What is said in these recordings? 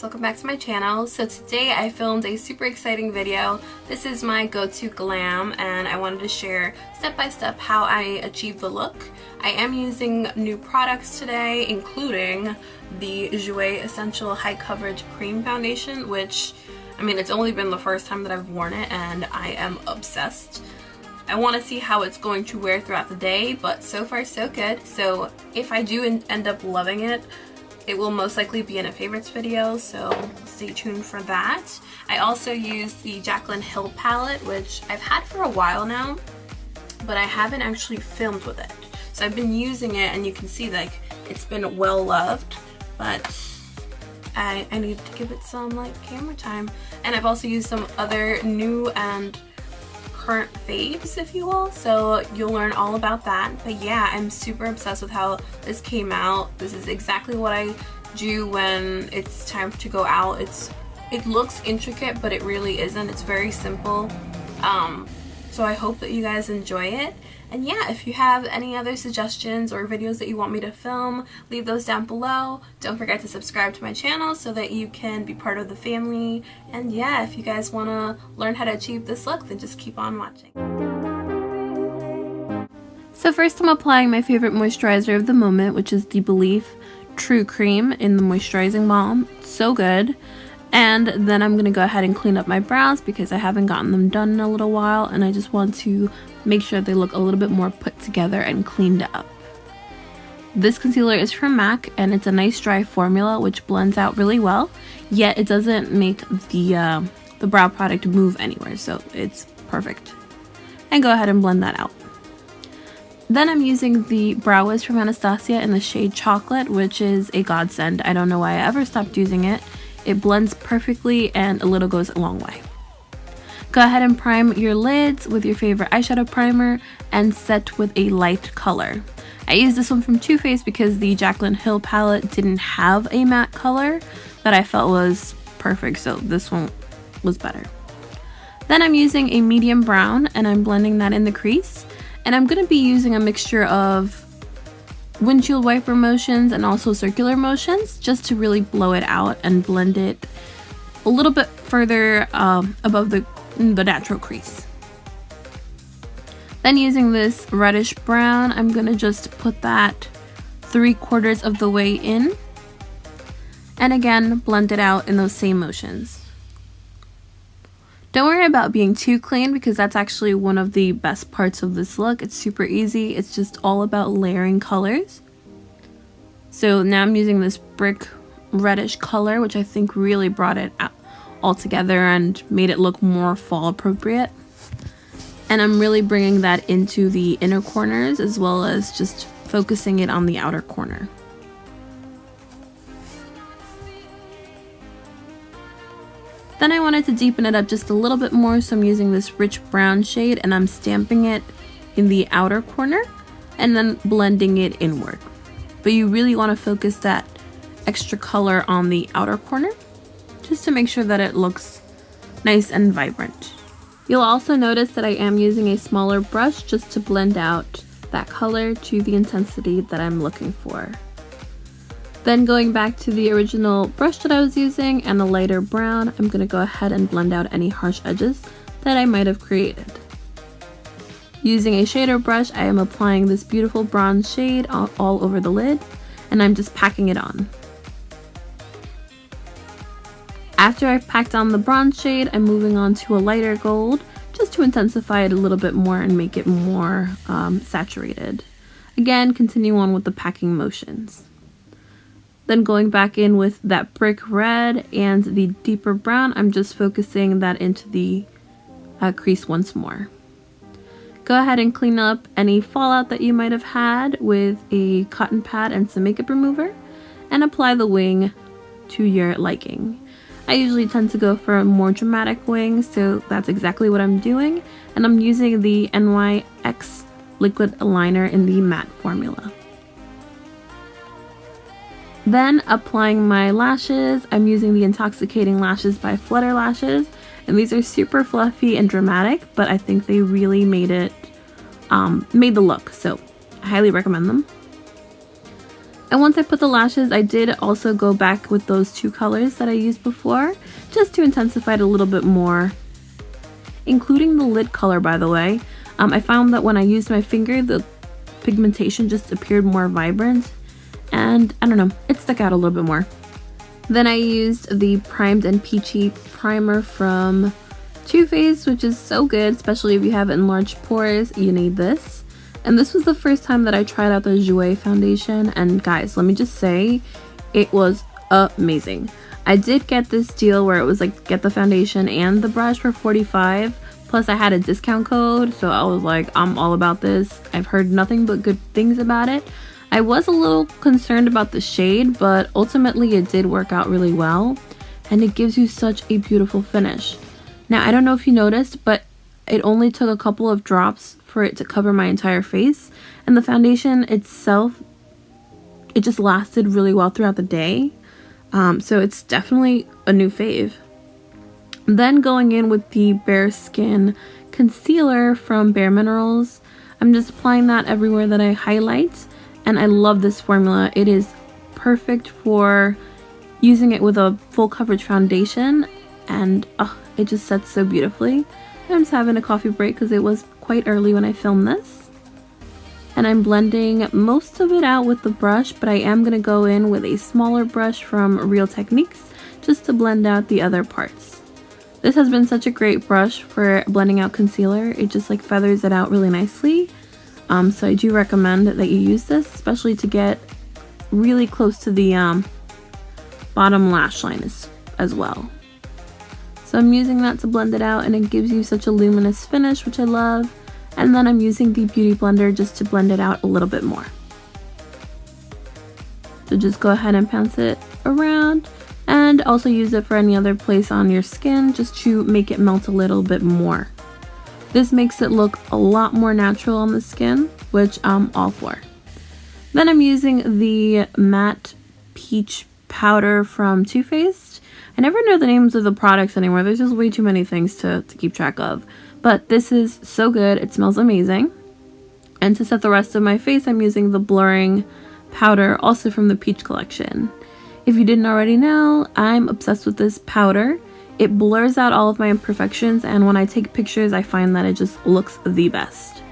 welcome back to my channel. So today I filmed a super exciting video. This is my go-to glam and I wanted to share step by step how I achieve the look. I am using new products today, including the Jouer Essential High Coverage Cream Foundation, which, I mean, it's only been the first time that I've worn it and I am obsessed. I want to see how it's going to wear throughout the day, but so far so good. So if I do end up loving it, it will most likely be in a favorites video, so stay tuned for that. I also use the Jaclyn Hill palette, which I've had for a while now, but I haven't actually filmed with it. So I've been using it and you can see like it's been well loved, but I need to give it some like camera time. And I've also used some other new and current faves, if you will, so you'll learn all about that. But yeah, I'm super obsessed with how this came out. This is exactly what I do when it's time to go out. It looks intricate, but it really isn't. It's very simple. So I hope that you guys enjoy it. And yeah, if you have any other suggestions or videos that you want me to film, leave those down below. Don't forget to subscribe to my channel so that you can be part of the family. And yeah, if you guys want to learn how to achieve this look, then just keep on watching. So first I'm applying my favorite moisturizer of the moment, which is the Belief True Cream in the Moisturizing Balm. So good. And then I'm going to go ahead and clean up my brows because I haven't gotten them done in a little while and I just want to make sure they look a little bit more put together and cleaned up. This concealer is from MAC and it's a nice dry formula which blends out really well, yet it doesn't make the brow product move anywhere, so it's perfect. And go ahead and blend that out. Then I'm using the Brow Wiz from Anastasia in the shade Chocolate, which is a godsend. I don't know why I ever stopped using it. It blends perfectly and a little goes a long way. Go ahead and prime your lids with your favorite eyeshadow primer and set with a light color. I used this one from Too Faced because the Jaclyn Hill palette didn't have a matte color that I felt was perfect, so this one was better. Then I'm using a medium brown and I'm blending that in the crease. And I'm going to be using a mixture of windshield wiper motions and also circular motions just to really blow it out and blend it a little bit further above the natural crease. Then using this reddish brown, I'm gonna just put that 3/4 of the way in and again blend it out in those same motions. Don't worry about being too clean because that's actually one of the best parts of this look. It's super easy. It's just all about layering colors. So now I'm using this brick reddish color, which I think really brought it out all together and made it look more fall appropriate. And I'm really bringing that into the inner corners as well as just focusing it on the outer corner. Then I wanted to deepen it up just a little bit more, so I'm using this rich brown shade and I'm stamping it in the outer corner and then blending it inward. But you really want to focus that extra color on the outer corner just to make sure that it looks nice and vibrant. You'll also notice that I am using a smaller brush just to blend out that color to the intensity that I'm looking for. Then going back to the original brush that I was using and a lighter brown, I'm going to go ahead and blend out any harsh edges that I might have created. Using a shader brush, I am applying this beautiful bronze shade all over the lid and I'm just packing it on. After I've packed on the bronze shade, I'm moving on to a lighter gold just to intensify it a little bit more and make it more saturated. Again, continue on with the packing motions. Then going back in with that brick red and the deeper brown, I'm just focusing that into the crease once more. Go ahead and clean up any fallout that you might have had with a cotton pad and some makeup remover and apply the wing to your liking. I usually tend to go for a more dramatic wing, so that's exactly what I'm doing. And I'm using the NYX liquid liner in the matte formula. Then applying my lashes, I'm using the Intoxicating Lashes by Flutter Lashes, and these are super fluffy and dramatic, but I think they really made it, made the look, so I highly recommend them. And once I put the lashes, I did also go back with those 2 colors that I used before, just to intensify it a little bit more, including the lid color, by the way. I found that when I used my finger, the pigmentation just appeared more vibrant, and I don't know, it stuck out a little bit more. Then I used the Primed and Peachy primer from Too Faced, which is so good, especially if you have enlarged pores, you need this. And this was the first time that I tried out the Jouer foundation, and guys, let me just say, it was amazing. I did get this deal where it was like get the foundation and the brush for $45, plus I had a discount code, so I was like, I'm all about this. I've heard nothing but good things about it. I was a little concerned about the shade, but ultimately it did work out really well, and it gives you such a beautiful finish. Now, I don't know if you noticed, but it only took a couple of drops for it to cover my entire face, and the foundation itself, it just lasted really well throughout the day. So it's definitely a new fave. Then going in with the Bare Skin concealer from Bare Minerals, I'm just applying that everywhere that I highlight, and I love this formula. It is perfect for using it with a full coverage foundation, and it just sets so beautifully. I'm just having a coffee break because it was quite early when I filmed this. And I'm blending most of it out with the brush, but I am going to go in with a smaller brush from Real Techniques just to blend out the other parts. This has been such a great brush for blending out concealer. It just like feathers it out really nicely. So I do recommend that you use this, especially to get really close to the bottom lash line as well. So I'm using that to blend it out, and it gives you such a luminous finish, which I love. And then I'm using the Beauty Blender just to blend it out a little bit more. So just go ahead and bounce it around, and also use it for any other place on your skin just to make it melt a little bit more. This makes it look a lot more natural on the skin, which I'm all for. Then I'm using the Matte Peach powder from Too Faced. I never know the names of the products anymore. There's just way too many things to keep track of. But this is so good. It smells amazing. And to set the rest of my face, I'm using the blurring powder, also from the Peach collection. If you didn't already know, I'm obsessed with this powder. It blurs out all of my imperfections, and when I take pictures, I find that it just looks the best.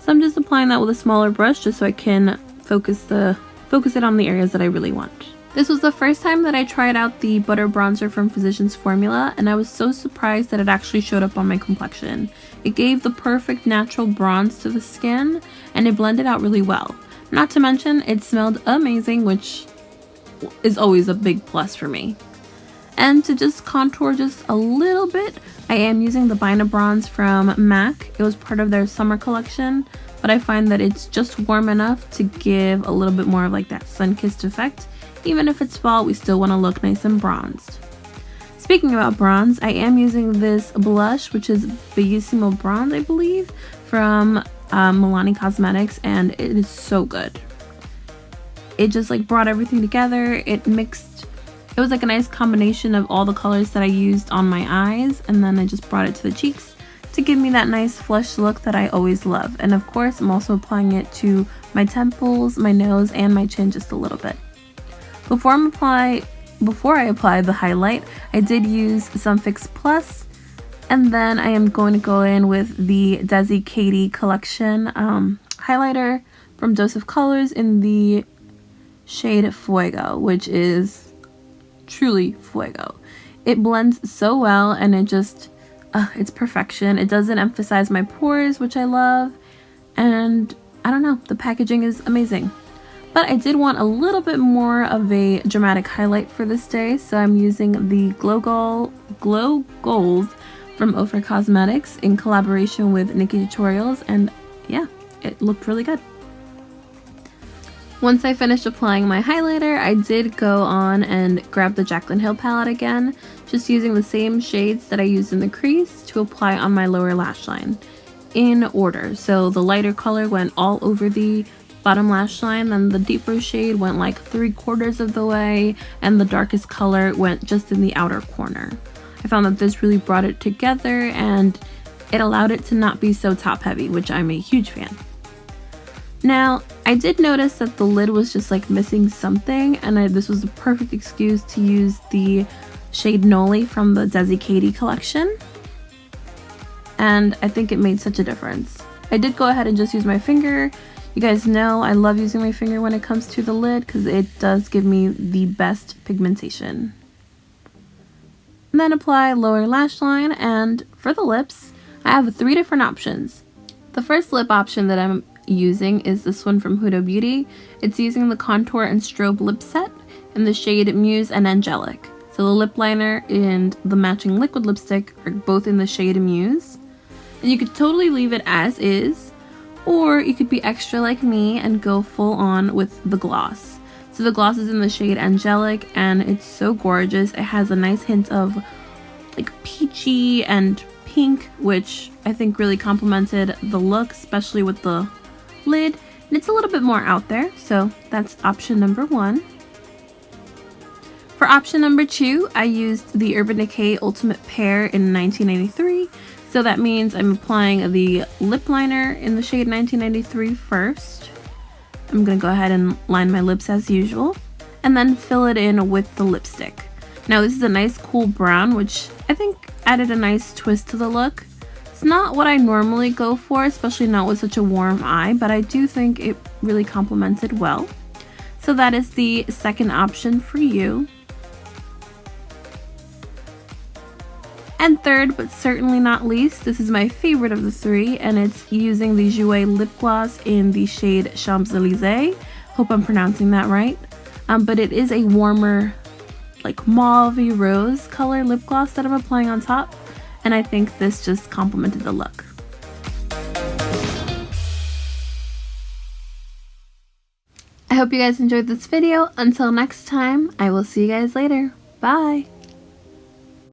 So I'm just applying that with a smaller brush just so I can focus it on the areas that I really want. This was the first time that I tried out the butter bronzer from Physicians Formula, and I was so surprised that it actually showed up on my complexion. It gave the perfect natural bronze to the skin, and it blended out really well. Not to mention, it smelled amazing, which is always a big plus for me. And to just contour just a little bit, I am using the Bina Bronze from MAC. It was part of their summer collection, but I find that it's just warm enough to give a little bit more of like that sun-kissed effect. Even if it's fall, we still want to look nice and bronzed. Speaking about bronze, I am using this blush, which is Bellissimo Bronze, I believe, from Milani Cosmetics, and it is so good. It just like brought everything together. It was like a nice combination of all the colors that I used on my eyes, and then I just brought it to the cheeks to give me that nice flush look that I always love. And of course, I'm also applying it to my temples, my nose, and my chin just a little bit. Before I apply the highlight, I did use some Fix Plus, and then I am going to go in with the Desi Katie collection highlighter from Dose of Colors in the shade Fuego, which is truly Fuego. It blends so well, and it's perfection. It doesn't emphasize my pores, which I love, and I don't know, the packaging is amazing. But I did want a little bit more of a dramatic highlight for this day, so I'm using the Glow Goals from Ofra Cosmetics in collaboration with Nikki Tutorials, and yeah, it looked really good. Once I finished applying my highlighter, I did go on and grab the Jaclyn Hill palette again, just using the same shades that I used in the crease to apply on my lower lash line in order. So the lighter color went all over the bottom lash line, then the deeper shade went like 3/4 of the way, and the darkest color went just in the outer corner. I found that this really brought it together, and it allowed it to not be so top heavy, which I'm a huge fan. Now, I did notice that the lid was just like missing something, and this was the perfect excuse to use the shade Noli from the Desi Katie collection. And I think it made such a difference. I did go ahead and just use my finger. You guys know I love using my finger when it comes to the lid because it does give me the best pigmentation. And then apply lower lash line, and for the lips, I have 3 different options. The first lip option that I'm using is this one from Huda Beauty. It's using the Contour and Strobe lip set in the shade Muse and Angelic. So the lip liner and the matching liquid lipstick are both in the shade Muse. And you could totally leave it as is, or you could be extra like me and go full on with the gloss. So the gloss is in the shade Angelic, and it's so gorgeous. It has a nice hint of like peachy and pink, which I think really complemented the look, especially with the lid. And it's a little bit more out there, so that's option number 1. For option number 2, I used the Urban Decay Ultimate Pear in 1993. So that means I'm applying the lip liner in the shade 1993 first. I'm going to go ahead and line my lips as usual, and then fill it in with the lipstick. Now this is a nice cool brown, which I think added a nice twist to the look. It's not what I normally go for, especially not with such a warm eye, but I do think it really complemented well. So that is the second option for you. And third, but certainly not least, this is my favorite of the 3, and it's using the Jouer lip gloss in the shade Champs-Élysées. Hope I'm pronouncing that right. But it is a warmer, like mauve-y rose color lip gloss that I'm applying on top, and I think this just complemented the look. I hope you guys enjoyed this video. Until next time, I will see you guys later. Bye!